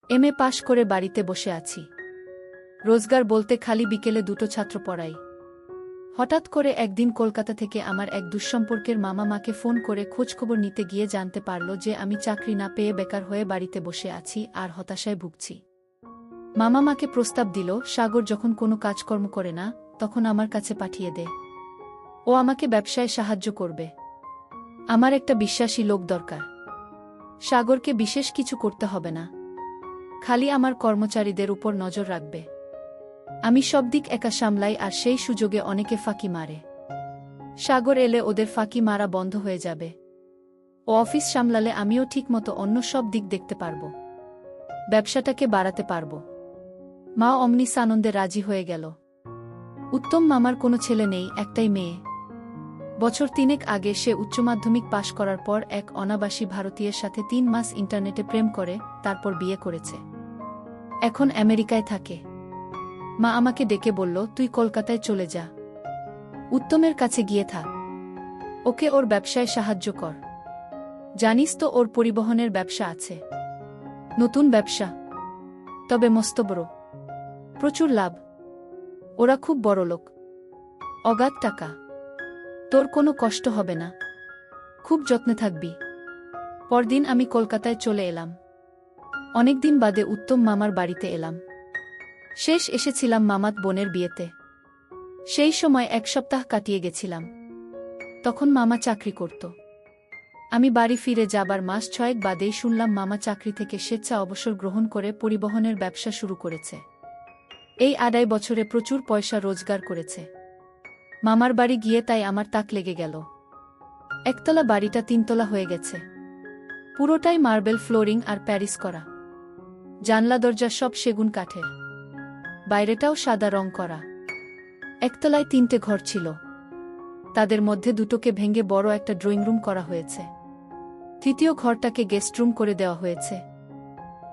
MA পাশ করে বাড়িতে বসে আছি। রোজগার বলতে খালি বিকেলে দুটো ছাত্র পড়াই। হঠাৎ করে একদিন কলকাতা থেকে আমার এক দুঃসম্পর্কের মামা মাকে ফোন করে খোঁজখবর নিতে গিয়ে জানতে পারল যে আমি চাকরি না পেয়ে বেকার হয়ে বাড়িতে বসে আছি আর হতাশায় ভুগছি। মামা মাকে প্রস্তাব দিল, সাগর যখন কোনো কাজকর্ম করে না তখন আমার কাছে পাঠিয়ে দে, ও আমাকে ব্যবসায় সাহায্য করবে। আমার একটা বিশ্বাসী লোক দরকার। সাগরকে বিশেষ কিছু করতে হবে না, খালি আমার কর্মচারীদের উপর নজর রাখবে। আমি সব দিক একা সামলাই আর সেই সুযোগে অনেকে ফাঁকি মারে। সাগর এলে ওদের ফাঁকি মারা বন্ধ হয়ে যাবে। ও অফিস সামলালে আমিও ঠিকমতো অন্য সব দিক দেখতে পারব, ব্যবসাটাকে বাড়াতে পারব। মা অমনি সানন্দে রাজি হয়ে গেল। উত্তম মামার কোনো ছেলে নেই, একটাই মেয়ে। বছর 3 আগে সে উচ্চমাধ্যমিক পাশ করার পর এক অনাবাসী ভারতীয়ের সাথে 3 মাস ইন্টারনেটে প্রেম করে তারপর বিয়ে করেছে। এখন আমেরিকায় থাকে। মা আমাকে ডেকে বলল, তুই কলকাতায় চলে যা, উত্তমের কাছে গিয়ে থাক, ওকে ওর ব্যবসায় সাহায্য কর। জানিস তো ওর পরিবহনের ব্যবসা আছে, নতুন ব্যবসা, তবে মস্ত বড়, প্রচুর লাভ। ওরা খুব বড় লোক, অগাধ টাকা। তোর কোনো কষ্ট হবে না, খুব যত্নে থাকবি। পরদিন আমি কলকাতায় চলে এলাম। অনেকদিন বাদে উত্তম মামার বাড়িতে এলাম। শেষ এসেছিলাম মামাত বোনের বিয়েতে। সেই সময় 1 সপ্তাহ কাটিয়ে গেছিলাম। তখন মামা চাকরি করত। আমি বাড়ি ফিরে যাবার মাস 6 বাদেই শুনলাম মামা চাকরি থেকে স্বেচ্ছা অবসর গ্রহণ করে পরিবহনের ব্যবসা শুরু করেছে। এই 2.5 বছরে প্রচুর পয়সা রোজগার করেছে। মামার বাড়ি গিয়ে তাই আমার তাক লেগে গেল। একতলা বাড়িটা 3 তলা হয়ে গেছে। পুরোটাই মার্বেল ফ্লোরিং আর প্যারিস করা। জানলা দরজা সব সেগুন কাঠের, বাইরেটাও সাদা রং করা। একতলায় 3টে ঘর ছিল, তাদের মধ্যে 2টোকে ভেঙে বড় একটা ড্রয়িং রুম করা হয়েছে। তৃতীয় ঘরটাকে গেস্ট রুম করে দেওয়া হয়েছে।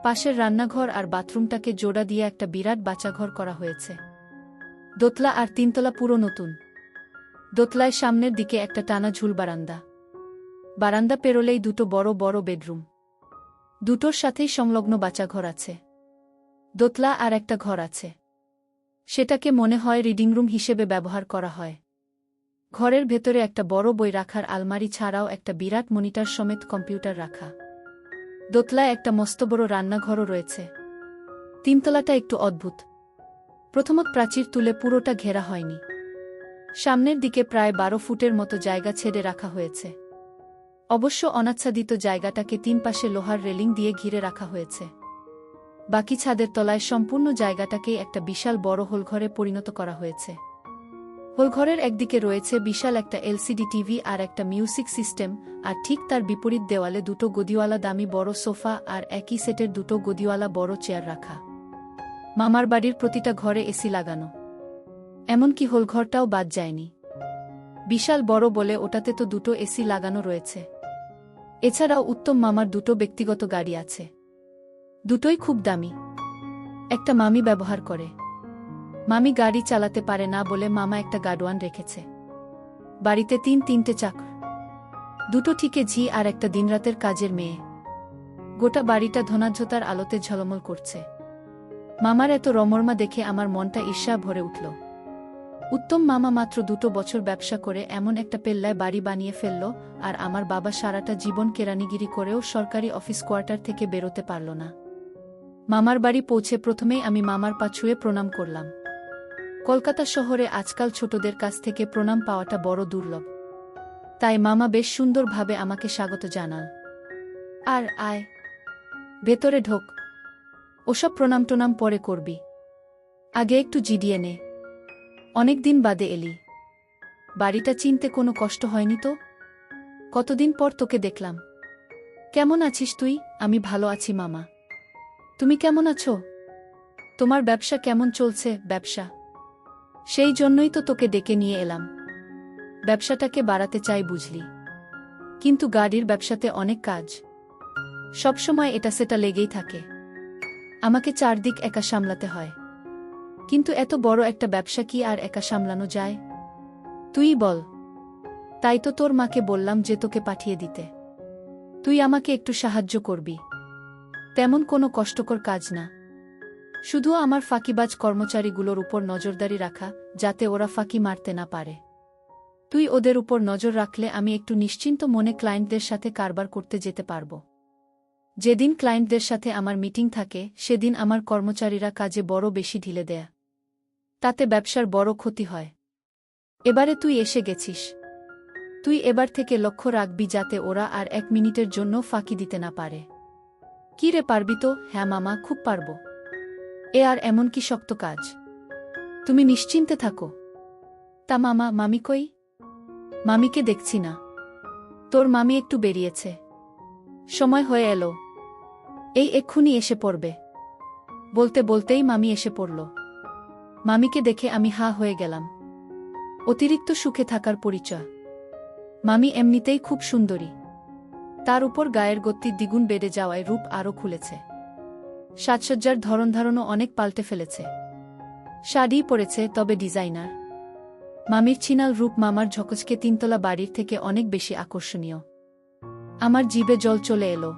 পাশের রান্নাঘর আর বাথরুমটাকে জোড়া দিয়ে একটা বিরাট বাচাঘর করা হয়েছে। দোতলা আর 3 তলা পুরো নতুন। দোতলায় সামনের দিকে একটা টানা ঝুল বারান্দা। বারান্দা পেরোলেই 2টো বড় বড় বেডরুম। 2টোর সাথেই সংলগ্ন বাচাঘর আছে। দোতলা আর একটা ঘর আছে, সেটাকে মনে হয় রিডিং রুম হিসেবে ব্যবহার করা হয়। ঘরের ভেতরে একটা বড় বই রাখার আলমারি ছাড়াও একটা বিরাট মনিটর সমেত কম্পিউটার রাখা। দোতলায় একটা মস্ত বড় রান্নাঘরও রয়েছে। 3 তলাটা একটু অদ্ভুত। প্রথমত প্রাচীর তুলে পুরোটা ঘেরা হয়নি। সামনের দিকে প্রায় 12 ফুটের মতো জায়গা ছেড়ে রাখা হয়েছে। অবশ্য অনাচ্ছাদিত জায়গাটাকে 3 পাশে লোহার রেলিং দিয়ে ঘিরে রাখা হয়েছে। বাকি ছাদের তলায় সম্পূর্ণ জায়গাটাকেই একটা বিশাল বড় হোলঘরে পরিণত করা হয়েছে। হোলঘরের একদিকে রয়েছে বিশাল একটা এলসিডি টিভি আর একটা মিউজিক সিস্টেম, আর ঠিক তার বিপরীত দেওয়ালে 2টো গদিওয়ালা দামি বড় সোফা আর একই সেটের 2টো গদিওয়ালা বড় চেয়ার রাখা। মামার বাড়ির প্রতিটা ঘরে এসি লাগানো, এমনকি হোলঘরটাও বাদ যায়নি। বিশাল বড় বলে ওটাতে তো 2টো এসি লাগানো রয়েছে। এছাড়াও উত্তম মামার 2টো ব্যক্তিগত গাড়ি আছে, 2টোই খুব দামি। একটা মামি ব্যবহার করে। মামি গাড়ি চালাতে পারে না বলে মামা একটা গার্ডওয়ান রেখেছে। বাড়িতে 3টে চাকর, 2টো ঠিকে ঝি আর একটা দিনরাতের কাজের মেয়ে। গোটা বাড়িটা ধনাঢ্যতার আলোতে ঝলমল করছে। মামার এত রমরমা দেখে আমার মনটা ঈর্ষা ভরে উঠল। উত্তম মামা মাত্র 2 বছর ব্যবসা করে এমন একটা পেল্লায় বাড়ি বানিয়ে ফেলল, আর আমার বাবা সারাটা জীবন কেরানিগিরি করেও সরকারি অফিস কোয়ার্টার থেকে বেরোতে পারল না। মামার বাড়ি পৌঁছে প্রথমেই আমি মামার পা ছুঁয়ে প্রণাম করলাম। কলকাতা শহরে আজকাল ছোটদের কাছ থেকে প্রণাম পাওয়াটা বড় দুর্লভ। তাই মামা বেশ সুন্দরভাবে আমাকে স্বাগত জানাল। আর আয়, ভেতরে ঢোক, ওসব প্রণাম টোনাম পরে করবি, আগে একটু জিডিয়ে নে। অনেকদিন বাদে এলি, বাড়িটা চিনতে কোনো কষ্ট হয়নি তো? কতদিন পর তোকে দেখলাম। কেমন আছিস তুই? আমি ভালো আছি মামা, তুমি কেমন আছো? তোমার ব্যবসা কেমন চলছে? ব্যবসা? সেই জন্যই তো তোকে ডেকে নিয়ে এলাম। ব্যবসাটাকে বাড়াতে চাই বুঝলি, কিন্তু গাড়ির ব্যবসাতে অনেক কাজ, সবসময় এটা সেটা লেগেই থাকে। আমাকে চারদিক একা সামলাতে হয়। কিন্তু এত বড় একটা ব্যবসা কি আর একা সামলানো যায়? তুই বল। তাই তো তোর মাকে বললাম যে তোকে পাঠিয়ে দিতে। তুই আমাকে একটু সাহায্য করবি। তেমন কোনো কষ্টকর কাজ না, শুধু আমার ফাঁকিবাজ কর্মচারীগুলোর উপর নজরদারি রাখা, যাতে ওরা ফাঁকি মারতে না পারে। তুই ওদের উপর নজর রাখলে আমি একটু নিশ্চিন্ত মনে ক্লায়েন্টদের সাথে কারবার করতে যেতে পারব। যেদিন ক্লায়েন্টদের সাথে আমার মিটিং থাকে সেদিন আমার কর্মচারীরা কাজে বড় বেশি ঢিলে দেয়া, তাতে ব্যবসার বড় ক্ষতি হয়। এবারে তুই এসে গেছিস, তুই এবার থেকে লক্ষ্য রাখবি যাতে ওরা আর 1 মিনিটের জন্য ফাঁকি দিতে না পারে। কি রে, পারবি তো? হ্যাঁ মামা, খুব পারব। এ আর এমন কি শক্ত কাজ, তুমি নিশ্চিন্তে থাকো। তা মামা, মামি কই? মামিকে দেখছি না। তোর মামি একটু বেরিয়েছে, সময় হয়ে এলো, এই এক্ষুনি এসে পড়বে। বলতে বলতেই মামি এসে পড়ল। মামিকে দেখে আমি হা হয়ে গেলাম। অতিরিক্ত সুখে থাকার পরিচয়। মামি এমনিতেই খুব সুন্দরী, তার উপর গায়ের গতি দ্বিগুণ বেড়ে যাওয়ায় রূপ আরও খুলেছে। সাজসজ্জার ধরনধারণও অনেক পাল্টে ফেলেছে। শাড়ি পরেছে, তবে ডিজাইনার। মামির ছিনাল রূপ মামার ঝকঝকে 3 তলা বাড়ির থেকে অনেক বেশি আকর্ষণীয়। আমার জিভে জল চলে এলো।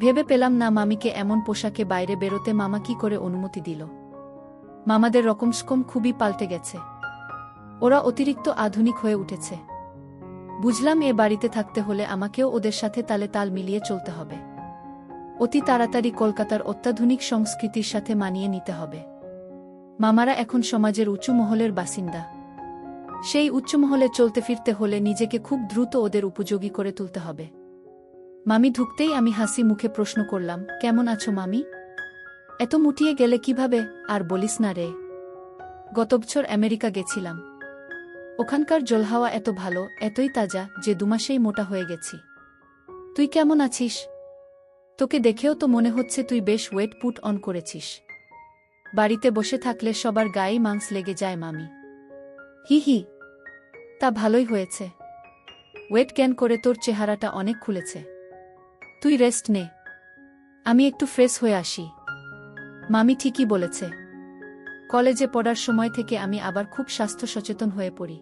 ভেবে পেলাম না মামিকে এমন পোশাকে বাইরে বেরোতে মামা কি করে অনুমতি দিল। মামাদের রকমস্কম খুবই পাল্টে গেছে, ওরা অতিরিক্ত আধুনিক হয়ে উঠেছে। বুঝলাম এ বাড়িতে থাকতে হলে আমাকেও ওদের সাথে তালে তাল মিলিয়ে চলতে হবে। অতি তাড়াতাড়ি কলকাতার অত্যাধুনিক সংস্কৃতির সাথে মানিয়ে নিতে হবে। মামারা এখন সমাজের উঁচু মহলের বাসিন্দা। সেই উচ্চ মহলে চলতে ফিরতে হলে নিজেকে খুব দ্রুত ওদের উপযোগী করে তুলতে হবে। মামি ঢুকতেই আমি হাসি মুখে প্রশ্ন করলাম, কেমন আছো মামি? এত মুটিয়ে গেলে কিভাবে? আর বলিস না রে, গত বছর আমেরিকা গেছিলাম। ওখানকার জলহাওয়া এত ভালো, এতই তাজা যে 2 মাসেই মোটা হয়ে গেছি। তুই কেমন আছিস? তোকে দেখেও তো মনে হচ্ছে তুই বেশ ওয়েট পুট অন করেছিস। বাড়িতে বসে থাকলে সবার গায়েই মাংস লেগে যায় মামি। হি হি, তা ভালোই হয়েছে। ওয়েট গেইন করে তোর চেহারাটা অনেক খুলেছে। তুই রেস্ট নে, আমি একটু ফ্রেশ হয়ে আসি। মামি ঠিকই বলেছে। কলেজে পড়ার সময় থেকে আমি আবার খুব স্বাস্থ্য সচেতন হয়ে পড়ি।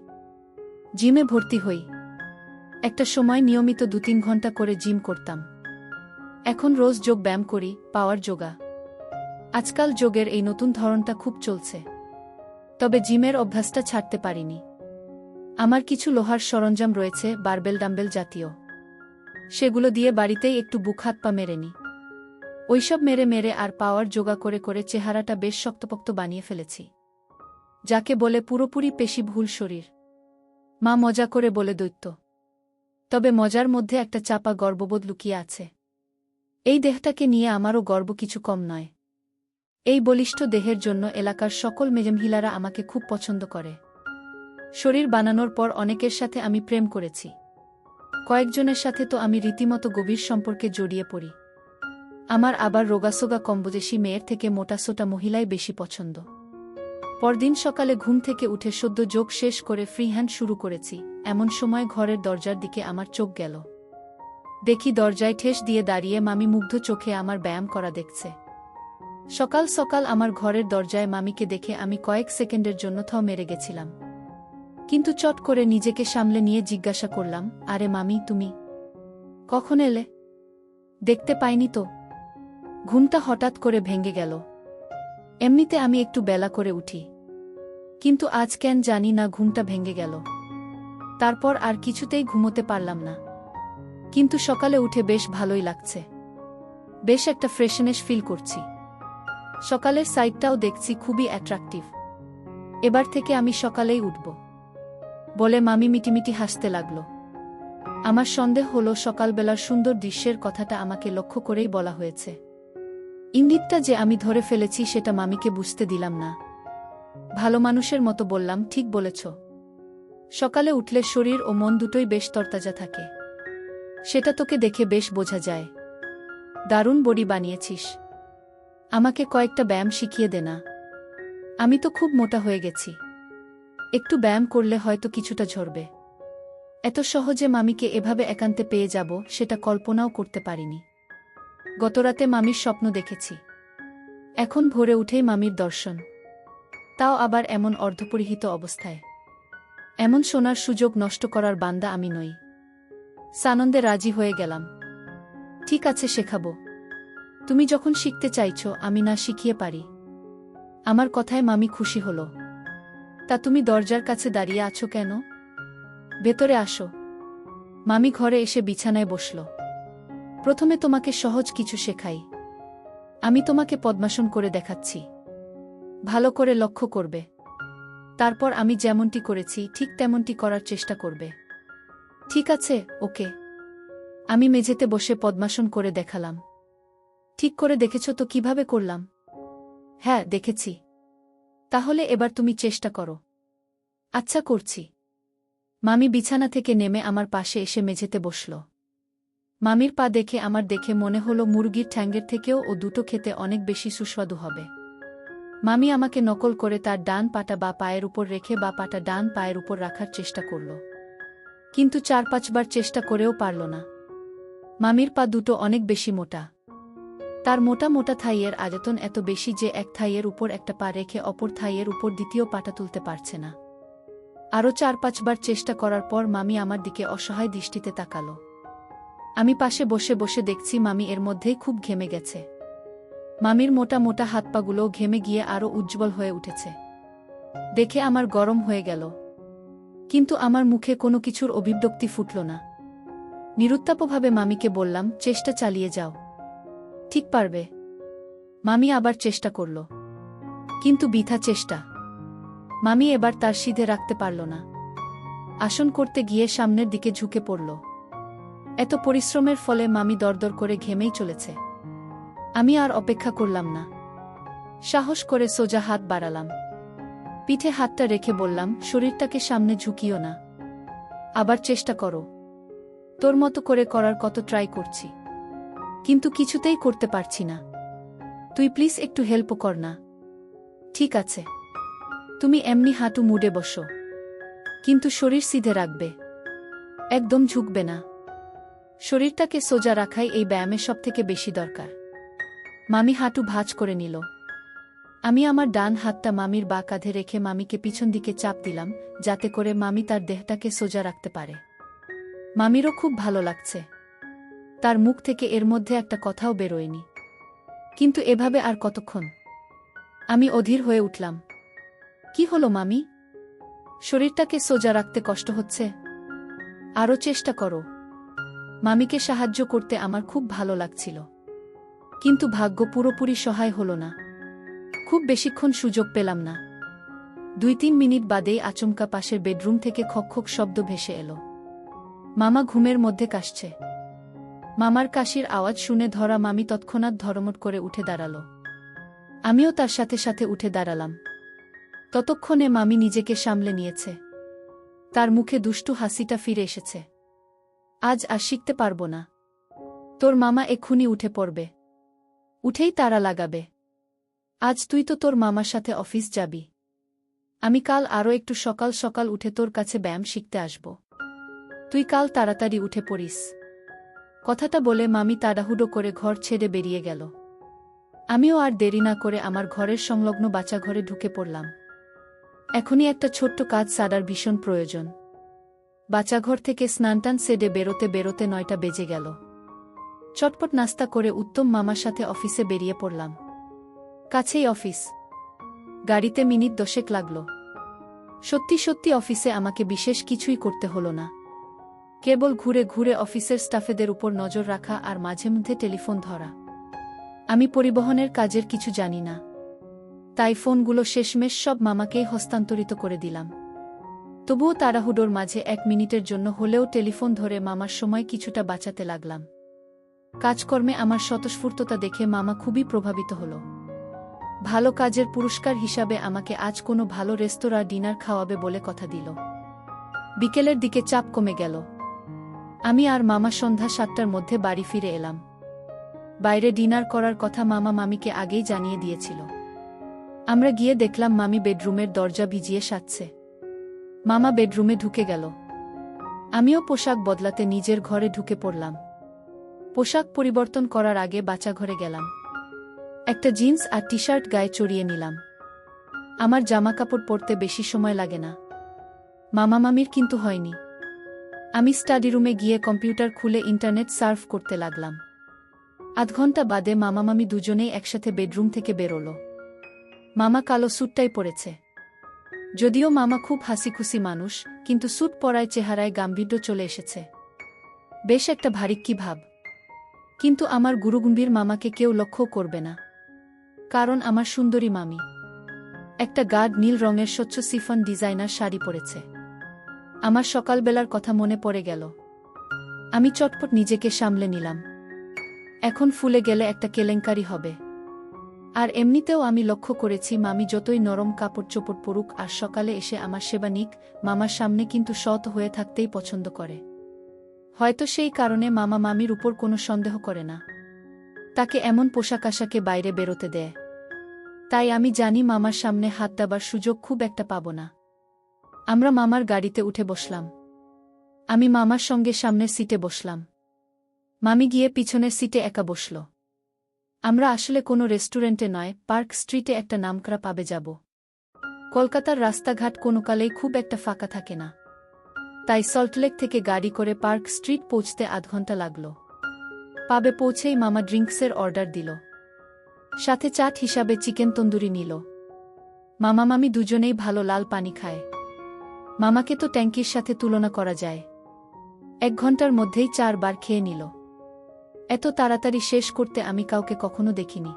জিমে ভর্তি হই। একটা সময় নিয়মিত 2-3 ঘন্টা করে জিম করতাম। এখন রোজ যোগ ব্যায়াম করি, পাওয়ার যোগা। আজকাল যোগের এই নতুন ধরনটা খুব চলছে। তবে জিমের অভ্যাসটা ছাড়তে পারিনি। আমার কিছু লোহার সরঞ্জাম রয়েছে, বারবেল ডাম্বেল জাতীয়। সেগুলো দিয়ে বাড়িতেই একটু বুক হাত পা মেরে নি। ওইসব মেরে মেরে আর পাওয়ার যোগা করে করে চেহারাটা বেশ শক্তপোক্ত বানিয়ে ফেলেছি, যাকে বলে পুরোপুরি পেশিবহুল শরীর। মা মজা করে বলে দৈত্য। তবে মজার মধ্যে একটা চাপা গর্ববোধ লুকিয়ে আছে। এই দেহটাকে নিয়ে আমারও গর্ব কিছু কম নয়। এই বলিষ্ঠ দেহের জন্য এলাকার সকল মেজমহিলারা আমাকে খুব পছন্দ করে। শরীর বানানোর পর অনেকের সাথে আমি প্রেম করেছি। কয়েকজনের সাথে তো আমি রীতিমতো গভীর সম্পর্কে জড়িয়ে পড়ি। আমার আবার রোগাসোগা কমবয়সী মেয়ের থেকে মোটাসোটা মহিলাই বেশি পছন্দ। পরদিন সকালে ঘুম থেকে উঠে সদ্য যোগ শেষ করে ফ্রি হ্যান্ড শুরু করেছি, এমন সময় ঘরের দরজার দিকে আমার চোখ গেল। দেখি দরজায় ঠেস দিয়ে দাঁড়িয়ে মামি মুগ্ধ চোখে আমার ব্যায়াম করা দেখছে। সকাল সকাল আমার ঘরের দরজায় মামিকে দেখে আমি কয়েক সেকেন্ডের জন্য মেরে গেছিলাম। কিন্তু চট করে নিজেকে সামলে নিয়ে জিজ্ঞাসা করলাম, আরে মামি, তুমি কখন এলে? দেখতে পাইনি তো। ঘুমটা হঠাৎ করে ভেঙে গেল। এমনিতে আমি একটু বেলা করে উঠি, কিন্তু আজ কেন জানি না ঘুমটা ভেঙে গেল। তারপর আর কিছুতেই ঘুমোতে পারলাম না। কিন্তু সকালে উঠে বেশ ভালোই লাগছে, বেশ একটা ফ্রেশনেস ফিল করছি। সকালের সাইডটাও দেখছি খুবই অ্যাট্রাকটিভ। এবার থেকে আমি সকালেই উঠব, বলে মামি মিটিমিটি হাসতে লাগল। আমার সন্দেহ হলো সকালবেলার সুন্দর দৃশ্যের কথাটা আমাকে লক্ষ্য করেই বলা হয়েছে। ইঙ্গিতটা যে আমি ধরে ফেলেছি সেটা মামিকে বুঝতে দিলাম না। ভালো মানুষের মতো বললাম, ঠিক বলেছ। সকালে উঠলে শরীর ও মন দুটোই বেশ তরতাজা থাকে। সেটা তোকে দেখে বেশ বোঝা যায়। দারুণ বডি বানিয়েছিস। আমাকে কয়েকটা ব্যায়াম শিখিয়ে দে না। আমি তো খুব মোটা হয়ে গেছি। একটু ব্যায়াম করলে হয়তো কিছুটা ঝরবে। এত সহজে মামিকে এভাবে একান্তে পেয়ে যাব সেটা কল্পনাও করতে পারিনি। গতরাতে মামির স্বপ্ন দেখেছি। এখন ভোরে উঠেই মামির দর্শন, তাও আবার এমন অর্ধপরিহিত অবস্থায়। এমন শোনার সুযোগ নষ্ট করার বান্দা আমি নই। সানন্দে রাজি হয়ে গেলাম। ঠিক আছে, শেখাবো। তুমি যখন শিখতে চাইছো আমি না শিখিয়ে পারি। আমার কথায় মামি খুশি হল। তা তুমি দরজার কাছে দাঁড়িয়ে আছো কেন? ভেতরে আসো। মামি ঘরে এসে বিছানায় বসল। প্রথমে তোমাকে সহজ কিছু শেখাই। আমি তোমাকে পদ্মাসন করে দেখাচ্ছি। ভালো করে লক্ষ্য করবে। তারপর আমি যেমনটি করেছি ঠিক তেমনটি করার চেষ্টা করবে। ঠিক আছে? ওকে। আমি মেঝেতে বসে পদ্মাসন করে দেখালাম। ঠিক করে দেখেছ তো কিভাবে করলাম? হ্যাঁ, দেখেছি। তাহলে এবার তুমি চেষ্টা করো। আচ্ছা, করছি। মামি বিছানা থেকে নেমে আমার পাশে এসে মেঝেতে বসল। মামির পা দেখে আমার দেখে মনে হলো মুরগির ঠ্যাঙ্গের থেকেও ও দুটো খেতে অনেক বেশি সুস্বাদু হবে। মামি আমাকে নকল করে তার ডান পাটা বা পায়ের উপর রেখে বা পাটা ডান পায়ের উপর রাখার চেষ্টা করল। কিন্তু 4-5 বার চেষ্টা করেও পারল না। মামির পা দুটো অনেক বেশি মোটা। তার মোটা মোটা থাইয়ের আয়তন এত বেশি যে এক থাইয়ের উপর একটা পা রেখে অপর থাইয়ের উপর দ্বিতীয় পাটা তুলতে পারছে না। আরও 4-5 বার চেষ্টা করার পর মামি আমার দিকে অসহায় দৃষ্টিতে তাকাল। আমি পাশে বসে বসে দেখছি মামি এর মধ্যেই খুব ঘেমে গেছে। মামির মোটা মোটা হাত পাগুলোও ঘেমে গিয়ে আরও উজ্জ্বল হয়ে উঠেছে। দেখে আমার গরম হয়ে গেল। কিন্তু আমার মুখে কোনো কিছুর অভিব্যক্তি ফুটল না। নিরুত্তাপভাবে মামিকে বললাম, চেষ্টা চালিয়ে যাও। ঠিক পারবে। মামি আবার চেষ্টা করল। কিন্তু বৃথা চেষ্টা। মামি এবার তার সিধে রাখতে পারল না। আসন করতে গিয়ে সামনের দিকে ঝুঁকে পড়ল। এত পরিশ্রমের ফলে মামি দরদর করে ঘেমেই চলেছে। আমি আর অপেক্ষা করলাম না। সাহস করে সোজা হাত বাড়ালাম। পিঠে হাতটা রেখে বললাম, শরীরটাকে সামনে ঝুঁকিও না। আবার চেষ্টা করো। তোর মতো করে করার কত ট্রাই করছি, কিন্তু কিছুতেই করতে পারছি না। তুই প্লিজ একটু হেল্প কর না। ঠিক আছে। তুমি এমনি হাঁটু মুড়ে বসো, কিন্তু শরীর সিধে রাখবে। একদম ঝুঁকবে না। শরীরটাকে সোজা রাখাই এই ব্যায়ামের সবথেকে বেশি দরকার। মামি হাঁটু ভাঁজ করে নিল। আমি আমার ডান হাতটা মামির বাঁ কাঁধে রেখে মামিকে পিছন দিকে চাপ দিলাম, যাতে করে মামি তার দেহটাকে সোজা রাখতে পারে। মামিরও খুব ভালো লাগছে। তার মুখ থেকে এর মধ্যে একটা কথাও বেরোয়নি। কিন্তু এভাবে আর কতক্ষণ? আমি অধীর হয়ে উঠলাম। কি হলো মামি? শরীরটাকে সোজা রাখতে কষ্ট হচ্ছে? আরও চেষ্টা করো। মামিকে সাহায্য করতে আমার খুব ভালো লাগছিল। কিন্তু ভাগ্য পুরোপুরি সহায় হল না। খুব বেশিক্ষণ সুযোগ পেলাম না। 2-3 মিনিট বাদেই আচমকা পাশের বেডরুম থেকে খকখক শব্দ ভেসে এলো। মামা ঘুমের মধ্যে কাশছে। মামার কাশির আওয়াজ শুনে ধরা মামি তৎক্ষণাৎ ধরমট করে উঠে দাঁড়াল। আমিও তার সাথে সাথে উঠে দাঁড়ালাম। ততক্ষণে মামি নিজেকে সামলে নিয়েছে। তার মুখে দুষ্টু হাসিটা ফিরে এসেছে। আজ আর শিখতে পারব না। তোর মামা এক্ষুনি উঠে পড়বে। উঠেই তাড়া লাগাবে। আজ তুই তো তোর মামার সাথে অফিস যাবি। আমি কাল আরও একটু সকাল সকাল উঠে তোর কাছে ব্যায়াম শিখতে আসব। তুই কাল তাড়াতাড়ি উঠে পড়িস। কথাটা বলে মামি তাড়াহুড়ো করে ঘর ছেড়ে বেরিয়ে গেল। আমিও আর দেরি না করে আমার ঘরের সংলগ্ন বাচ্চাঘরে ঢুকে পড়লাম। এখনই একটা ছোট্ট কাজ সারার ভীষণ প্রয়োজন। বাচ্চাঘর থেকে স্নানটান সেরে বেরোতে বেরোতে 9টা বেজে গেল। চটপট নাস্তা করে উত্তম মামার সাথে অফিসে বেরিয়ে পড়লাম। কাছেই অফিস। গাড়িতে মিনিট 10 লাগল। সত্যি সত্যি অফিসে আমাকে বিশেষ কিছুই করতে হলো না। কেবল ঘুরে ঘুরে অফিসের স্টাফেদের উপর নজর রাখা আর মাঝে মধ্যে টেলিফোন ধরা। আমি পরিবহনের কাজের কিছু জানি না, তাই ফোনগুলো শেষমেশ সব মামাকেই হস্তান্তরিত করে দিলাম। তবুও তাড়াহুড়োর মাঝে 1 মিনিটের জন্য হলেও টেলিফোন ধরে মামার সময় কিছুটা বাঁচাতে লাগলাম। কাজকর্মে আমার স্বতঃস্ফূর্ততা দেখে মামা খুবই প্রভাবিত হল। ভালো কাজের পুরস্কার হিসাবে আমাকে আজ কোনো ভালো রেস্তোরাঁ ডিনার খাওয়াবে বলে কথা দিল। বিকেলের দিকে চাপ কমে গেল। আমি আর মামা সন্ধ্যা 7টার মধ্যে বাড়ি ফিরে এলাম। বাইরে ডিনার করার কথা মামা মামিকে আগেই জানিয়ে দিয়েছিল। আমরা গিয়ে দেখলাম মামি বেডরুমের দরজা ভিজিয়ে সাজছে। মামা বেডরুমে ঢুকে গেল। আমিও পোশাক বদলাতে নিজের ঘরে ঢুকে পড়লাম। পোশাক পরিবর্তন করার আগে বাচ্চাঘরে গেলাম। একটা জিন্স আর টি শার্ট গায়ে চড়িয়ে নিলাম। আমার জামাকাপড় পরতে বেশি সময় লাগে না। মামা মামির কিন্তু হয়নি। আমি স্টাডি রুমে গিয়ে কম্পিউটার খুলে ইন্টারনেট সার্ফ করতে লাগলাম। আধ ঘন্টা বাদে মামা মামি দুজনেই একসাথে বেডরুম থেকে বেরোল। মামা কালো স্যুটটাই পরেছে। যদিও মামা খুব হাসিখুশি মানুষ, কিন্তু স্যুট পরায় চেহারায় গাম্ভীর্য চলে এসেছে। বেশ একটা ভারিক্কি ভাব। কিন্তু আমার গুরুগম্ভীর মামাকে কেউ লক্ষ্য করবে না, কারণ আমার সুন্দরী মামি একটা গাঢ় নীল রঙের স্বচ্ছ সিফন ডিজাইনার শাড়ি পরেছে। আমার সকালবেলার কথা মনে পড়ে গেল। আমি চটপট নিজেকে সামলে নিলাম। এখন ফুলে গেলে একটা কেলেঙ্কারি হবে। আর এমনিতেও আমি লক্ষ্য করেছি মামি যতই নরম কাপড় চোপড় পরুক আর সকালে এসে আমার সেবা নিক, মামার সামনে কিন্তু সৎ হয়ে থাকতেই পছন্দ করে। হয়তো সেই কারণে মামা মামির উপর কোনো সন্দেহ করে না, তাকে এমন পোশাক আশাকে বাইরে বেরোতে দেয়। তাই আমি জানি মামার সামনে হাত দেবার সুযোগ খুব একটা পাব না। আমরা মামার গাড়িতে উঠে বসলাম। আমি মামার সঙ্গে সামনের সিটে বসলাম। মামি গিয়ে পিছনের সিটে একা বসল। আমরা আসলে কোনো রেস্টুরেন্টে নয়, পার্ক স্ট্রিটে একটা নামকরা পাবে যাব। কলকাতার রাস্তাঘাট কোনোকালেই খুব একটা ফাঁকা থাকে না, তাই সল্টলেক থেকে গাড়ি করে পার্ক স্ট্রিট পৌঁছতে আধ ঘন্টা লাগল। পাবে পৌঁছেই মামা ড্রিঙ্কসের অর্ডার দিল, সাথে চাট হিসাবে চিকেন তন্দুরি নিল। মামা মামি দুজনেই ভালো লাল পানি খায়। মামাকে তো ট্যাঙ্কির সাথে তুলনা করা যায়। 1 ঘন্টার মধ্যেই 4 বার খেয়ে নিল। এত তাড়াতাড়ি শেষ করতে আমি কাউকে কখনো দেখিনি।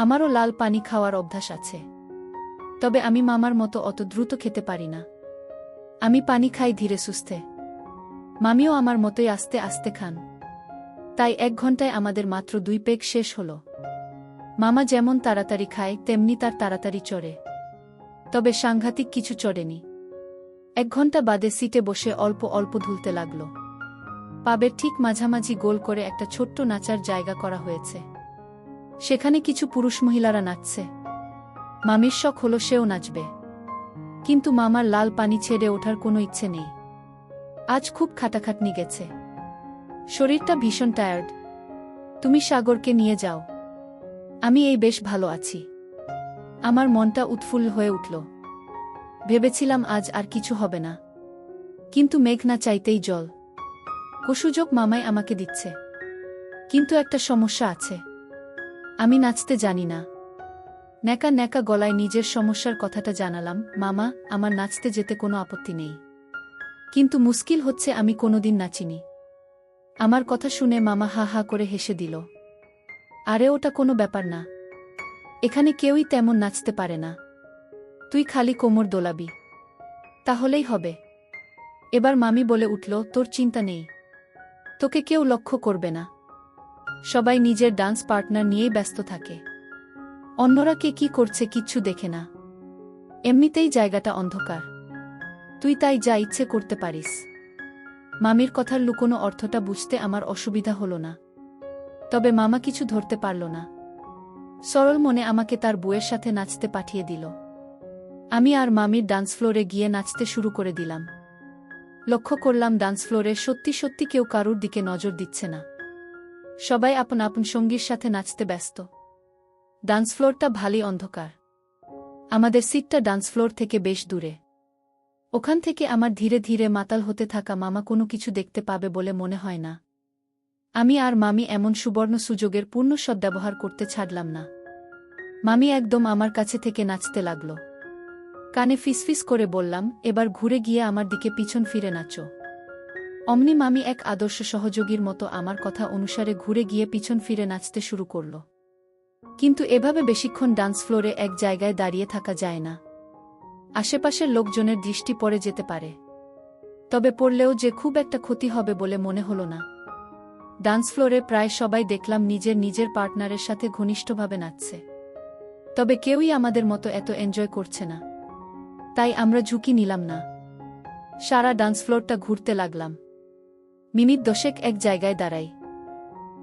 আমারও লাল পানি খাওয়ার অভ্যাস আছে, তবে আমি মামার মতো অত দ্রুত খেতে পারি না। আমি পানি খাই ধীরে সুস্থে। মামিও আমার মতোই আস্তে আস্তে খান। তাই 1 ঘন্টায় আমাদের মাত্র 2 পেগ শেষ হল। মামা যেমন তাড়াতাড়ি খায় তেমনি তার তাড়াতাড়ি চড়ে, তবে সাংঘাতিক কিছু চড়েনি। 1 ঘন্টা বাদে সিটে বসে অল্প অল্প ধুলতে লাগল। পাবের ঠিক মাঝামাঝি গোল করে একটা ছোট্ট নাচার জায়গা করা হয়েছে। সেখানে কিছু পুরুষ মহিলারা নাচছে। মামির শখ হলো সেও নাচবে, কিন্তু মামার লাল পানি ছেড়ে ওঠার কোনো ইচ্ছে নেই। আজ খুব খাটাখাটনি গেছে, শরীরটা ভীষণ টায়ার্ড। তুমি সাগরকে নিয়ে যাও, আমি এই বেশ ভালো আছি। আমার মনটা উৎফুল্ল হয়ে উঠল। ভেবেছিলাম আজ আর কিছু হবে না, কিন্তু মেঘ না চাইতেই জল। সুযোগ মামাই আমাকে দিচ্ছে, কিন্তু একটা সমস্যা আছে। আমি নাচতে জানি না। ন্যাকা ন্যাকা গলায় নিজের সমস্যার কথাটা জানালাম। মামা, আমার নাচতে যেতে কোনো আপত্তি নেই, কিন্তু মুশকিল হচ্ছে আমি কোনোদিন নাচিনি। আমার কথা শুনে মামা হা হা করে হেসে দিল। আরে ওটা কোনো ব্যাপার না, এখানে কেউই তেমন নাচতে পারে না। তুই খালি কোমর দোলাবি, তাহলেই হবে। এবার মামি বলে উঠল, তোর চিন্তা নেই, তোকে কেউ লক্ষ্য করবে না। সবাই নিজের ডান্স পার্টনার নিয়েই ব্যস্ত থাকে। অন্যরা কে কি করছে কিচ্ছু দেখে না। এমনিতেই জায়গাটা অন্ধকার, তুই তাই যা ইচ্ছে করতে পারিস। মামির কথার লুকোনো অর্থটা বুঝতে আমার অসুবিধা হলো না, তবে মামা কিছু ধরতে পারল না। সরল মনে আমাকে তার বউয়ের সাথে নাচতে পাঠিয়ে দিল। আমি আর মামির ডান্স ফ্লোরে গিয়ে নাচতে শুরু করে দিলাম। লক্ষ্য করলাম ডান্স ফ্লোরে সত্যি সত্যি কেউ কারুর দিকে নজর দিচ্ছে না। সবাই আপন আপন সঙ্গীর সাথে নাচতে ব্যস্ত। ডান্স ফ্লোরটা ভালোই অন্ধকার। আমাদের সিটটা ডান্স ফ্লোর থেকে বেশ দূরে। ওখান থেকে আমার ধীরে ধীরে মাতাল হতে থাকা মামা কোনো কিছু দেখতে পাবে বলে মনে হয় না। আমি আর মামি এমন সুবর্ণ সুযোগের পূর্ণ সদ্ব্যবহার করতে ছাড়লাম না। মামি একদম আমার কাছে থেকে নাচতে লাগল। কানে ফিসফিস করে বললাম, এবার ঘুরে গিয়ে আমার দিকে পিছন ফিরে নাচো। অমনি মামি এক আদর্শ সহযোগীর মতো আমার কথা অনুসারে ঘুরে গিয়ে পিছন ফিরে নাচতে শুরু করল। কিন্তু এভাবে বেশিক্ষণ ডান্স ফ্লোরে এক জায়গায় দাঁড়িয়ে থাকা যায় না। আশেপাশের লোকজনের দৃষ্টি পড়ে যেতে পারে, তবে পড়লেও যে খুব একটা ক্ষতি হবে বলে মনে হলো না। ডান্স ফ্লোরে প্রায় সবাই দেখলাম নিজের নিজের পার্টনারের সাথে ঘনিষ্ঠভাবে নাচছে, তবে কেউই আমাদের মতো এত এনজয় করছে না। তাই আমরা ঝুঁকি নিলাম না। সারা ডান্স ফ্লোরটা ঘুরতে লাগলাম। মিনিট 10 এক জায়গায় দাঁড়াই,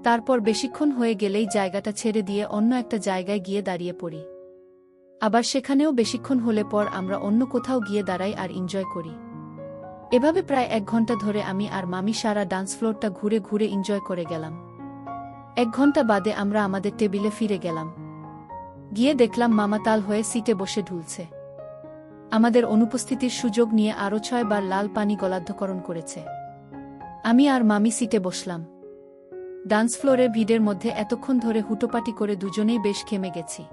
তারপর বেশিক্ষণ হয়ে গেলেই জায়গাটা ছেড়ে দিয়ে অন্য একটা জায়গায় গিয়ে দাঁড়িয়ে পড়ি। আবার সেখানেও বেশিক্ষণ হলে পর আমরা অন্য কোথাও গিয়ে দাঁড়াই আর এনজয় করি। এভাবে প্রায় 1 ঘন্টা ধরে আমি আর মামি সারা ডান্স ফ্লোরটা ঘুরে ঘুরে এনজয় করে গেলাম। 1 ঘন্টা বাদে আমরা আমাদের টেবিলে ফিরে গেলাম। গিয়ে দেখলাম মামা তাল হয়ে সিটে বসে ঢুলছে। আমাদের অনুপস্থিতির সুযোগ নিয়ে আরও 6 বার লাল পানি গলাধ্যকরণ করেছে। আমি আর মামি সিটে বসলাম। ডান্স ফ্লোরে ভিড়ের মধ্যে এতক্ষণ ধরে হুটোপাটি করে দুজনেই বেশ ঘেমে গেছি।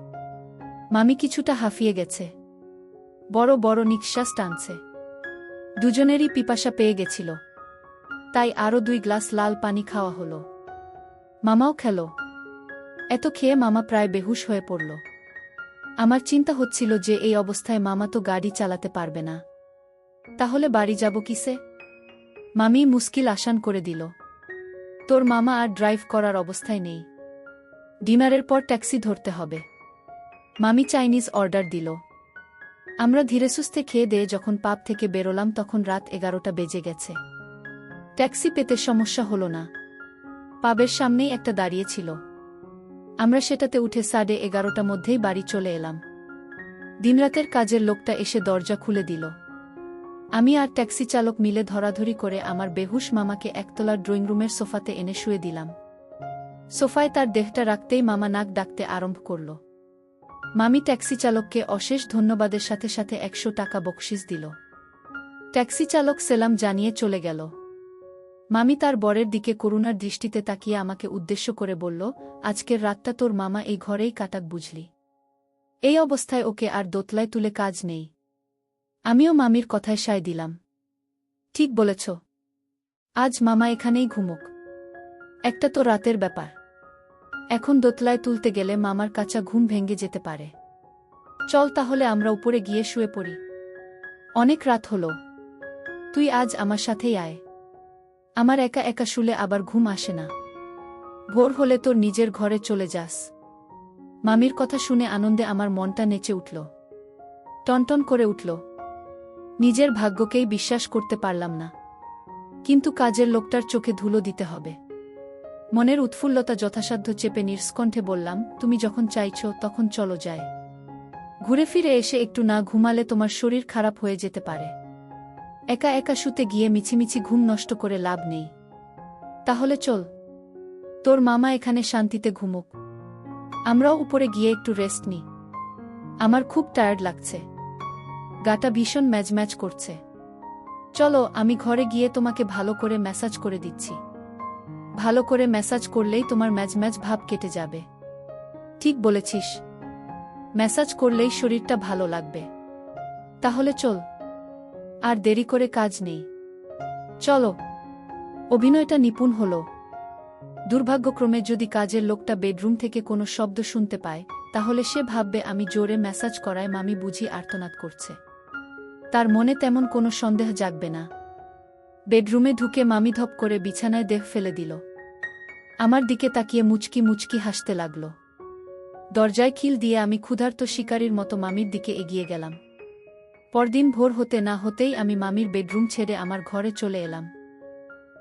মামি কিছুটা হাঁফিয়ে গেছে, বড় বড় নিঃশ্বাস টানছে। দুজনেরই পিপাসা পেয়ে গেছিল, তাই আরও 2 গ্লাস লাল পানি খাওয়া হলো। মামাও খেল। এত খেয়ে মামা প্রায় বেহুশ হয়ে পড়ল। আমার চিন্তা হচ্ছিল যে এই অবস্থায় মামা তো গাড়ি চালাতে পারবে না, তাহলে বাড়ি যাব কিসে? মামি মুশকিল আসান করে দিল, তোর মামা আর ড্রাইভ করার অবস্থায় নেই, ডিনারের পর ট্যাক্সি ধরতে হবে। মামি চাইনিজ অর্ডার দিল। আমরা ধীরেসুস্থে খেয়ে দিয়ে যখন পাব থেকে বেরোলাম তখন রাত 11টা বেজে গেছে। ট্যাক্সি পেতে সমস্যা হলো না, পাবের সামনেই একটা দাঁড়িয়ে ছিল। আমরা সেটাতে উঠে 11:30টার মধ্যেই বাড়ি চলে এলাম। দিনরাতের কাজের লোকটা এসে দরজা খুলে দিল। আমি আর ট্যাক্সি চালক মিলে ধরাধরি করে আমার বেহুশ মামাকে একতলার ড্রয়িং রুমের সোফাতে এনে শুয়ে দিলাম। সোফায় তার দেহটা রাখতেই মামা নাক ডাকতে আরম্ভ করল। মামি ট্যাক্সি চালককে অশেষ ধন্যবাদের সাথে সাথে 100 টাকা বকশিস দিল। ট্যাক্সি চালক সেলাম জানিয়ে চলে গেল। মামি তার বরের দিকে করুণার দৃষ্টিতে তাকিয়ে আমাকে উদ্দেশ্য করে বলল, আজকের রাতটা তোর মামা এই ঘরেই কাটাক বুঝলি। এই অবস্থায় ওকে আর দোতলায় তুলে কাজ নেই। আমিও মামির কথায় সায় দিলাম। ঠিক বলেছ, আজ মামা এখানেই ঘুমুক। একটা তো রাতের ব্যাপার, এখন দোতলায় তুলতে গেলে মামার কাঁচা ঘুম ভেঙে যেতে পারে। চল তাহলে আমরা উপরে গিয়ে শুয়ে পড়ি, অনেক রাত হলো। তুই আজ আমার সাথেই আয়, আমার একা একা শুলে আবার ঘুম আসে না। ভোর হলে তোর নিজের ঘরে চলে যাস। মামির কথা শুনে আনন্দে আমার মনটা নেচে উঠল, টনটন করে উঠল। নিজের ভাগ্যকেই বিশ্বাস করতে পারলাম না, কিন্তু কাজের লোকটার চোখে ধুলো দিতে হবে। মনের উৎফুল্লতা যথাসাধ্য চেপে নির্স্কণ্ঠে বললাম, তুমি যখন চাইছ তখন চলো যায়। ঘুরে ফিরে এসে একটু না ঘুমালে তোমার শরীর খারাপ হয়ে যেতে পারে। একা একা শুতে গিয়ে মিছিমিছি ঘুম নষ্ট করে লাভ নেই। তাহলে চল, তোর মামা এখানে শান্তিতে ঘুমুক, আমরাও উপরে গিয়ে একটু রেস্ট নিই। আমার খুব টায়ার্ড লাগছে, গাটা ভীষণ ম্যাজম্যাজ করছে। চলো, আমি ঘরে গিয়ে তোমাকে ভালো করে ম্যাসাজ করে দিচ্ছি। ভালো করে ম্যাসাজ করলেই তোমার ম্যাজম্যাজ ভাব কেটে যাবে। ঠিক বলেছিস, ম্যাসাজ করলেই শরীরটা ভালো লাগবে। তাহলে চল, আর দেরি করে কাজ নেই, চলো। অভিনয়টা নিপুণ হলো। দুর্ভাগ্যক্রমে যদি কাজের লোকটা বেডরুম থেকে কোনো শব্দ শুনতে পায়, তাহলে সে ভাববে আমি জোরে ম্যাসাজ করায় মামি বুঝি আর্তনাদ করছে। তার মনে তেমন কোনো সন্দেহ জাগবে না। বেডরুমে ঢুকে মামি ধপ করে বিছানায় দেহ ফেলে দিল। আমার দিকে তাকিয়ে মুচকি মুচকি হাসতে লাগল। দরজায় খিল দিয়ে আমি ক্ষুধার্ত শিকারীর মতো মামির দিকে এগিয়ে গেলাম। পরদিন ভোর হতে না হতেই আমি মামির বেডরুম ছেড়ে আমার ঘরে চলে এলাম।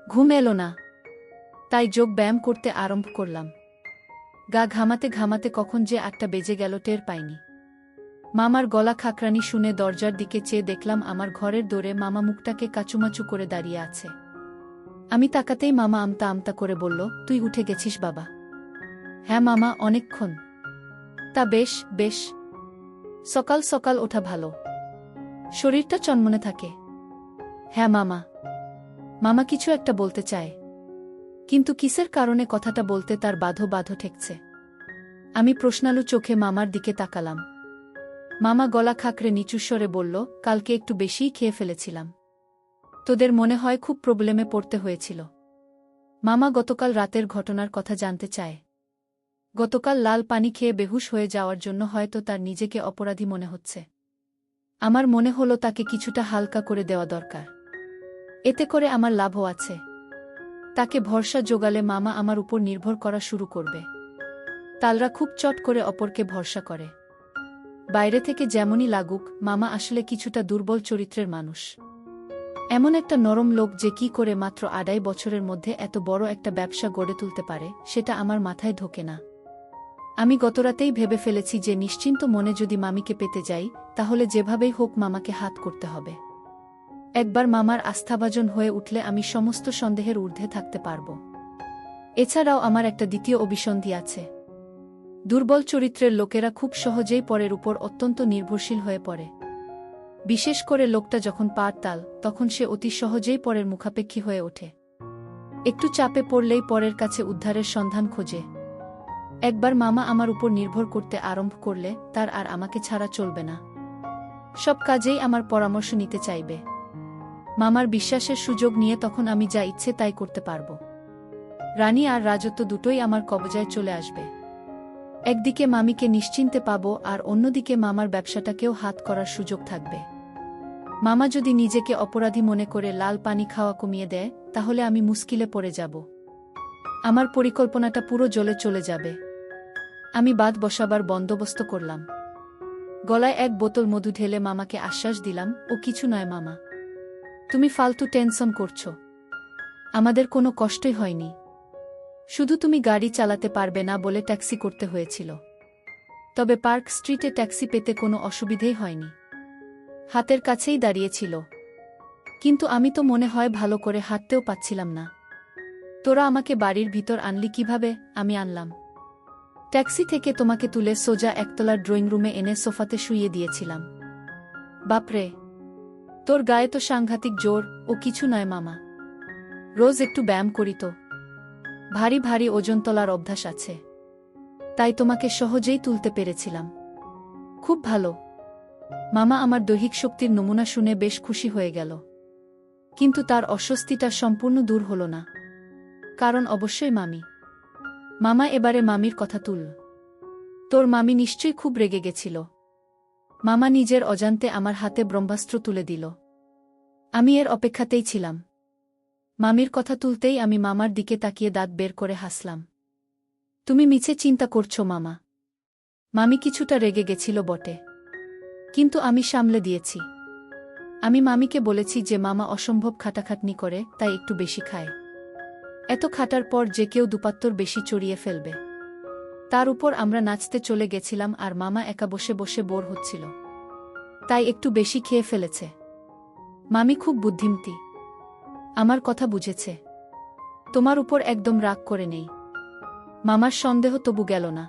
ঘুম এলো না, তাই যোগ ব্যায়াম করতে আরম্ভ করলাম। গা ঘামাতে ঘামাতে কখন যে 8টা বেজে গেল টের পাইনি। মামার গলা খাকরানি শুনে দরজার দিকে চেয়ে দেখলাম আমার ঘরের দোরে মামা মুখটাকে কাচুমাচু করে দাঁড়িয়ে আছে। আমি তাকাতেই মামা আমতা আমতা করে বলল, তুই উঠে গেছিস বাবা? হ্যাঁ মামা, অনেকক্ষণ। তা বেশ বেশ, সকাল সকাল ওঠা ভালো, শরীরটা চনমনে থাকে। হ্যাঁ মামা। মামা কিছু একটা বলতে চায়, কিন্তু কিসের কারণে কথাটা বলতে তার বাধো বাধো ঠেকছে। আমি প্রশ্নালু চোখে মামার দিকে তাকালাম। মামা গলা খাকরে নিচু স্বরে বলল, কালকে একটু বেশিই খেয়ে ফেলেছিলাম। তোদের মনে হয় খুব প্রবলেমে পড়তে হয়েছিল। মামা গতকাল রাতের ঘটনার কথা জানতে চায়। গতকাল লাল পানি খেয়ে বেহুশ হয়ে যাওয়ার জন্য হয়তো তার নিজেকে অপরাধী মনে হচ্ছে। আমার মনে হলো তাকে কিছুটা হালকা করে দেওয়া দরকার, এতে করে আমার লাভও আছে। তাকে ভরসা জোগালে মামা আমার উপর নির্ভর করা শুরু করবে। তালরা খুব চট করে অপরকে ভরসা করে। বাইরে থেকে যেমনই লাগুক, মামা আসলে কিছুটা দুর্বল চরিত্রের মানুষ। এমন একটা নরম লোক যে কি করে মাত্র 2.5 বছরের মধ্যে এত বড় একটা ব্যবসা গড়ে তুলতে পারে, সেটা আমার মাথায় ঢোকে না। আমি গতরাতেই ভেবে ফেলেছি যে নিশ্চিন্ত মনে যদি মামিকে পেতে যাই, তাহলে যেভাবেই হোক মামাকে হাত করতে হবে। একবার মামার আস্থাভাজন হয়ে উঠলে আমি সমস্ত সন্দেহের ঊর্ধ্বে থাকতে পারব। এছাড়াও আমার একটা দ্বিতীয় অভিসন্ধি আছে। দুর্বল চরিত্রের লোকেরা খুব সহজেই পরের উপর অত্যন্ত নির্ভরশীল হয়ে পড়ে। বিশেষ করে লোকটা যখন পার তাল, তখন সে অতি সহজেই পরের মুখাপেক্ষী হয়ে ওঠে। একটু চাপে পড়লেই পরের কাছে উদ্ধারের সন্ধান খোঁজে। একবার মামা আমার উপর নির্ভর করতে আরম্ভ করলে তার আর আমাকে ছাড়া চলবে না। সব কাজেই আমার পরামর্শ নিতে চাইবে। মামার বিশ্বাসের সুযোগ নিয়ে তখন আমি যা ইচ্ছে তাই করতে পারব। রানী আর রাজত্ব দুটোই আমার কবজায় চলে আসবে। একদিকে মামিকে নিশ্চিন্তে পাব আর অন্যদিকে মামার ব্যবসাটাকেও হাত করার সুযোগ থাকবে। মামা যদি নিজেকে অপরাধী মনে করে লাল পানি খাওয়া কমিয়ে দেয় তাহলে আমি মুশকিলে পড়ে যাব। আমার পরিকল্পনাটা পুরো জলে চলে যাবে। আমি বাঁধ বসাবার বন্দোবস্ত করলাম। গলায় এক বোতল মধু ঢেলে মামাকে আশ্বাস দিলাম, ও কিছু নয় মামা, তুমি ফালতু টেনশন করছো। আমাদের কোনো কষ্টই হয়নি, শুধু তুমি গাড়ি চালাতে পারবে না বলে ট্যাক্সি করতে হয়েছিল। তবে পার্ক স্ট্রিটে ট্যাক্সি পেতে কোনো অসুবিধেই হয়নি, হাতের কাছেই দাঁড়িয়েছিল। কিন্তু আমি তো মনে হয় ভালো করে হাঁটতেও পাচ্ছিলাম না। তোরা আমাকে বাড়ির ভিতর আনলি কিভাবে? আমি আনলাম। ট্যাক্সি থেকে তোমাকে তুলে সোজা একতলার ড্রয়িং রুমে এনে সোফাতে শুইয়ে দিয়েছিলাম। বাপরে, তোর গায়ে তো সাংঘাতিক জোর। ও কিছু নয় মামা, রোজ একটু ব্যায়াম করি তো, ভারী ভারী ওজন তোলার অভ্যাস আছে, তাই তোমাকে সহজেই তুলতে পেরেছিলাম। খুব ভালো। মামা আমার দৈহিক শক্তির নমুনা শুনে বেশ খুশি হয়ে গেল। কিন্তু তার অস্বস্তিটা সম্পূর্ণ দূর হল না, কারণ অবশ্যই মামি। মামা এবারে মামির কথা তুল। তোর মামি নিশ্চয়ই খুব রেগে গেছিল। মামা নিজের অজান্তে আমার হাতে ব্রহ্মাস্ত্র তুলে দিল। আমি এর অপেক্ষাতেই ছিলাম। মামির কথা তুলতেই আমি মামার দিকে তাকিয়ে দাঁত বের করে হাসলাম। তুমি মিছে চিন্তা করছো মামা। মামি কিছুটা রেগে গেছিল বটে, কিন্তু আমি সামলে দিয়েছি। আমি মামিকে বলেছি যে মামা অসম্ভব খাটাখাটনি করে, তাই একটু বেশি খায়। এত খাটার পর যে কেউ দুপাত্তর বেশি চড়িয়ে ফেলবে। তার উপর আমরা নাচতে চলে গেছিলাম আর মামা একা বসে বসে বোর হচ্ছিল, তাই একটু বেশি খেয়ে ফেলেছে। মামি খুব বুদ্ধিমতী, আমার কথা বুঝেছে। তোমার উপর একদম রাগ করে নেই। মামার সন্দেহ তবু গেল না।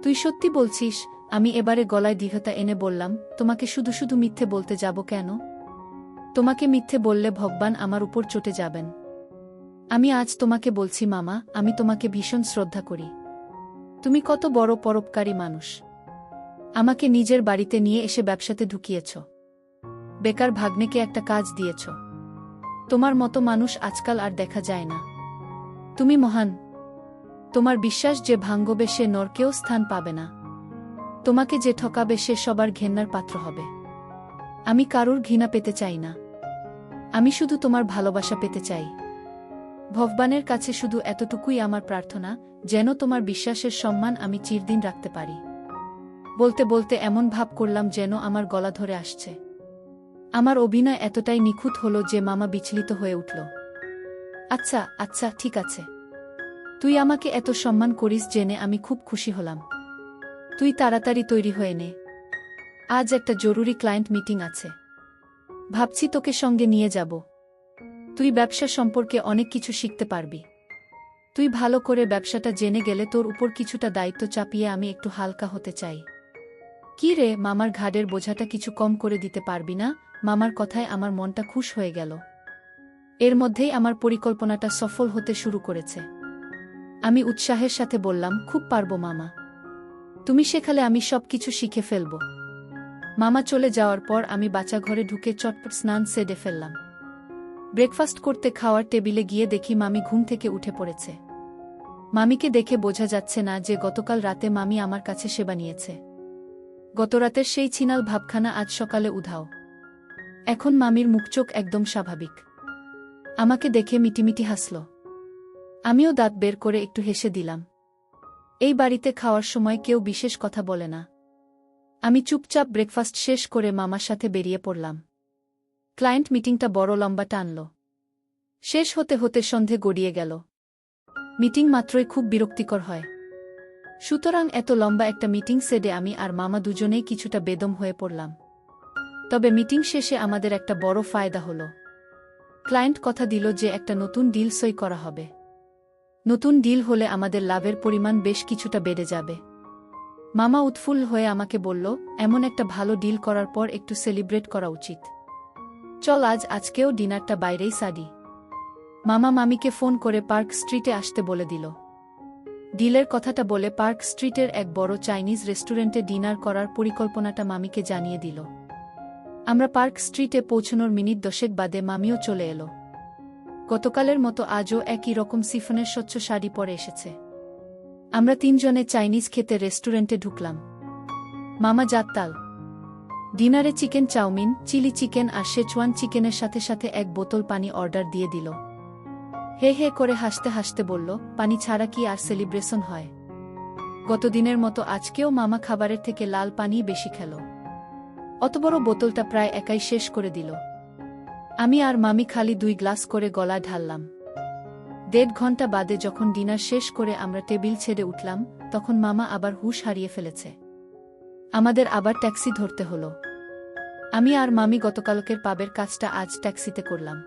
তুই সত্যি বলছিস? আমি এবারে গলায় দৃঢ়তা এনে বললাম, তোমাকে শুধু শুধু মিথ্যে বলতে যাব কেন? তোমাকে মিথ্যে বললে ভগবান আমার উপর চটে যাবেন। আমি আজ তোমাকে বলছি মামা, আমি তোমাকে ভীষণ শ্রদ্ধা করি। তুমি কত বড় পরোপকারী মানুষ। আমাকে নিজের বাড়িতে নিয়ে এসে ব্যবসাতে ঢুকিয়েছ, বেকার ভাগ্নেকে একটা কাজ দিয়েছ। তোমার মতো মানুষ আজকাল আর দেখা যায় না। তুমি মহান। তোমার বিশ্বাস যে ভাঙবে সে নরকেও স্থান পাবে না। তোমাকে যে ঠকাবে সে সবার ঘেন্নার পাত্র হবে। আমি কারুর ঘৃণা পেতে চাই না, আমি শুধু তোমার ভালোবাসা পেতে চাই। ভগবানের কাছে শুধু এতটুকুই আমার প্রার্থনা, যেন তোমার বিশ্বাসের সম্মান আমি চিরদিন রাখতে পারি। বলতে বলতে এমন ভাব করলাম যেন আমার গলা ধরে আসছে। আমার অভিনয় এতটাই নিখুঁত হলো যে মামা বিচলিত হয়ে উঠল। আচ্ছা আচ্ছা, ঠিক আছে, তুই আমাকে এত সম্মান করিস জেনে আমি খুব খুশি হলাম। তুই তাড়াতাড়ি তৈরি হয়ে নে, আজ একটা জরুরি ক্লায়েন্ট মিটিং আছে। ভাবছি তোকে সঙ্গে নিয়ে যাব। তুই ব্যবসা সম্পর্কে অনেক কিছু শিখতে পারবি। তুই ভালো করে ব্যবসাটা জেনে গেলে তোর উপর কিছুটা দায়িত্ব চাপিয়ে আমি একটু হালকা হতে চাই। কি রে, মামার ঘাড়ের বোঝাটা কিছু কম করে দিতে পারবি না? মামার কথায় আমার মনটা খুশ হয়ে গেল। এর মধ্যেই আমার পরিকল্পনাটা সফল হতে শুরু করেছে। আমি উৎসাহের সাথে বললাম, খুব পারবো মামা, তুমি শেখালে আমি সবকিছু শিখে ফেলব। মামা চলে যাওয়ার পর আমি বাচ্চা ঘরে ঢুকে চটপট স্নান সেরে ফেললাম। ব্রেকফাস্ট করতে খাওয়ার টেবিলে গিয়ে দেখি মামি ঘুম থেকে উঠে পড়েছে। মামিকে দেখে বোঝা যাচ্ছে না যে গতকাল রাতে মামি আমার কাছে সেবা নিয়েছে। গতরাতের সেই ছিনাল ভাবখানা আজ সকালে উধাও। এখন মামির মুখচোখ একদম স্বাভাবিক। আমাকে দেখে মিটিমিটি হাসল। আমিও দাঁত বের করে একটু হেসে দিলাম। এই বাড়িতে খাওয়ার সময় কেউ বিশেষ কথা বলে না। আমি চুপচাপ ব্রেকফাস্ট শেষ করে মামার সাথে বেরিয়ে পড়লাম। ক্লায়েন্ট মিটিংটা বড় লম্বা টানল। শেষ হতে হতে সন্ধে গড়িয়ে গেল। মিটিং মাত্রই খুব বিরক্তিকর হয়, সুতরাং এত লম্বা একটা মিটিং সেডে আমি আর মামা দুজনেই কিছুটা বেদম হয়ে পড়লাম। তবে মিটিং শেষে আমাদের একটা বড় ফায়দা হলো। ক্লায়েন্ট কথা দিল যে একটা নতুন ডিল সই করা হবে। নতুন ডিল হলে আমাদের লাভের পরিমাণ বেশ কিছুটা বেড়ে যাবে। মামা উৎফুল্ল হয়ে আমাকে বলল, এমন একটা ভালো ডিল করার পর একটু সেলিব্রেট করা উচিত। চল আজকেও ডিনারটা বাইরেই সারি। মামা মামিকে ফোন করে পার্ক স্ট্রিটে আসতে বলে দিল। ডিলের কথাটা বলে পার্ক স্ট্রিটের এক বড় চাইনিজ রেস্টুরেন্টে ডিনার করার পরিকল্পনাটা মামিকে জানিয়ে দিল। আমরা পার্ক স্ট্রিটে পৌঁছানোর মিনিট 10 বাদে মামিও চলে এলো। গতকালের মতো আজও একই রকম সিফনের স্বচ্ছ শাড়ি পরে এসেছে। আমরা তিনজনে চাইনিজ খেতে রেস্টুরেন্টে ঢুকলাম। মামা জাততাল। ডিনারে চিকেন চাউমিন, চিলি চিকেন আর শেচওয়ান চিকেনের সাথে সাথে এক বোতল পানি অর্ডার দিয়ে দিল। হে হে করে হাসতে হাসতে বলল, পানি ছাড়া কি আর সেলিব্রেশন হয়? গতদিনের মতো আজকেও মামা খাবারের থেকে লাল পানিই বেশি খেল। অত বড় বোতলটা প্রায় একাই শেষ করে দিল। আমি আর মামি খালি 2 গ্লাস করে গলায় ঢাললাম। 1.5 ঘন্টা বাদে যখন ডিনার শেষ করে আমরা টেবিল ছেড়ে উঠলাম, তখন মামা আবার হুঁশ হারিয়ে ফেলেছে। আমাদের আবার ট্যাক্সি ধরতে হলো। আমি আর মামি গতকালকের পাবের কাজটা আজ ট্যাক্সিতে করলাম।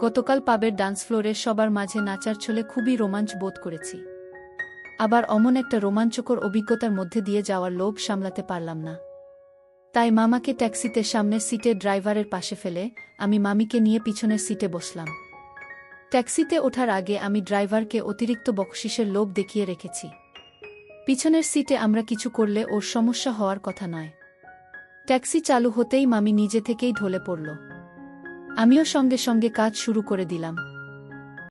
গতকাল পাবের ডান্স ফ্লোরে সবার মাঝে নাচার ছলে খুবই রোমাঞ্চ বোধ করেছি। আবার অমন একটা রোমাঞ্চকর অভিজ্ঞতার মধ্যে দিয়ে যাওয়ার লোভ সামলাতে পারলাম না। তাই মামাকে ট্যাক্সিতে সামনের সিটে ড্রাইভারের পাশে ফেলে আমি মামিকে নিয়ে পিছনের সিটে বসলাম। ট্যাক্সিতে ওঠার আগে আমি ড্রাইভারকে অতিরিক্ত বকশিসের লোভ দেখিয়ে রেখেছি। পিছনের সিটে আমরা কিছু করলে ওর সমস্যা হওয়ার কথা নয়। ট্যাক্সি চালু হতেই মামি নিজে থেকেই ঢলে পড়ল। আমিও সঙ্গে সঙ্গে কাজ শুরু করে দিলাম।